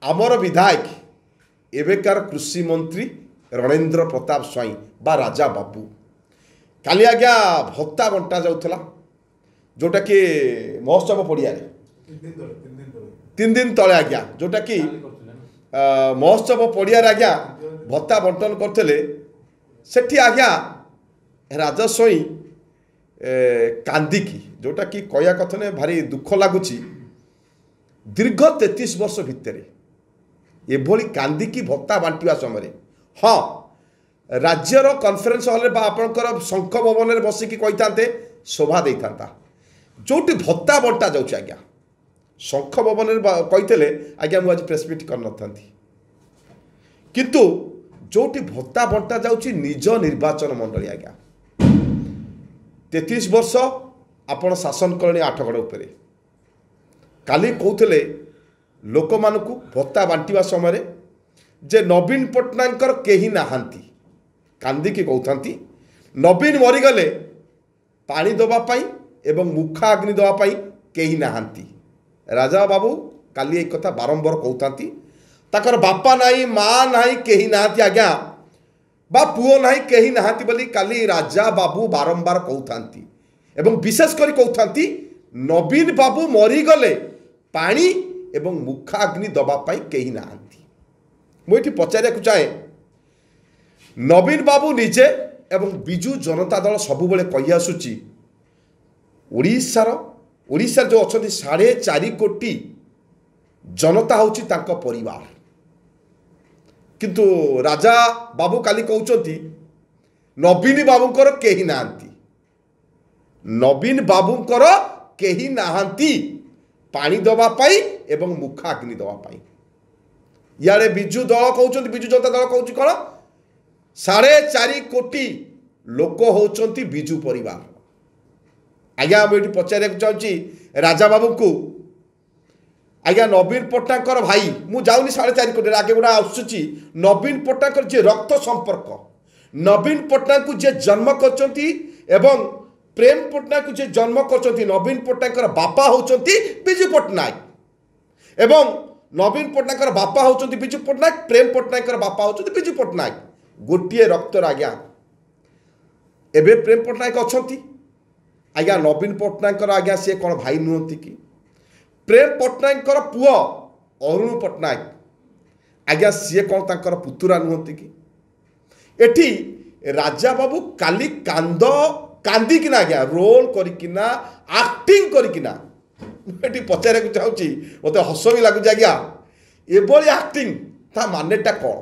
आमर विधायक एवेकार कृषि मंत्री रणेंद्र प्रताप स्वाई बा राजा बाबू काली आज्ञा भत्ता बंटा जाऊला जोटा कि महोत्सव पड़िया 3 दिन तले आज्ञा जोटा कि महोत्सव पड़िया आज्ञा भत्ता बंटन करते सेठी आज्ञा राजा स्वाई कांदिकी जोटा कि कहया कथने भारी दुख लगुच दीर्घ 33 वर्ष भितर एभली कांदिकी भत्ता बांटा समय हाँ राज्यर कॉन्फ्रेंस हॉल आपणकर शंख भवन में बसिकी कही शोभा दे था जोटी भत्ता बंटा जाऊँ आज्ञा शंख भवन में कही आज्ञा मुझे प्रेसमिट कर किंतु जोटी भत्ता बंटा जाऊँ निज निर्वाचन मंडली आज्ञा 33 वर्ष आपण शासन कले आठगड़ उपर काली कहते लोक मानू भत्ता बांटा समय जे नवीन पट्टनायक कहीं नहांती कांदिकी कहते नवीन मरीगले पानी दवापाई एवं मुखा अग्नि दवापाई कहीं नहांती राजा बाबू काली एक कथा बारंबार कहते ताकर बापा नाई माँ नाई कहीं नहांती आज्ञा बा पुओ नाई कहीं नहांती बोली काली राजा बाबू बारंबार कहते एवं विशेष कर कहते नवीन बाबू मरीगले पानी एवं मुखा अग्नि दवापाई कहीं नहांती मुझे पचार चाहे नवीन बाबू निजे एवं विजु जनता दल सबु कही आसुची ओडिशार जो अच्छा 4.5 कोटी जनता होची तांको परिवार किंतु राजा बाबू काली कहते नवीन बाबूंकर केही नाहांती नवीन बाबूंकर केही नाहांती पानी दवा पाई एवं मुखा अग्नि दवा पाई यारे विजु दल कहते विजु जनता दल कहूँ कौन 4.5 कोटी लोक होचंती विजु परिवार आज्ञा मुझे पचारे चाहूँगी राजा बाबू को आज्ञा नवीन पट्टनायक भाई मु जाऊनी 4.5 कोटी आगे गुड़ा आसूची नवीन पट्टनायक जे रक्त संपर्क नवीन पट्टनायक जे जन्म करचंती एवं प्रेम पट्टनायक जे जन्म करचंती नवीन पट्टनायक बापा होचंती विजु पट्टनायक एवं नवीन पट्टनायक बापा होचंती विजु पट्टनायक प्रेम पट्टनायक बापा होचंती विजु पट्टनायक गोटे रक्तर आज्ञा एबे प्रेम पट्टनायक अच्छी आज्ञा नवीन पट्टनायक आज्ञा सी कौन भाई नुहति कि प्रेम पट्टनायक पुओ अरुण पट्टनायक आज्ञा सी कौन तांकर पुतुरा नुहति कि एठी राजा बाबू काली कांदिकिना आज्ञा रोल करिकिना एक्टिंग करिकिना एठी पचारे चाहूँगी मत हस भी लगुच आज्ञा एभली एक्टिंग ता मानेटा कौन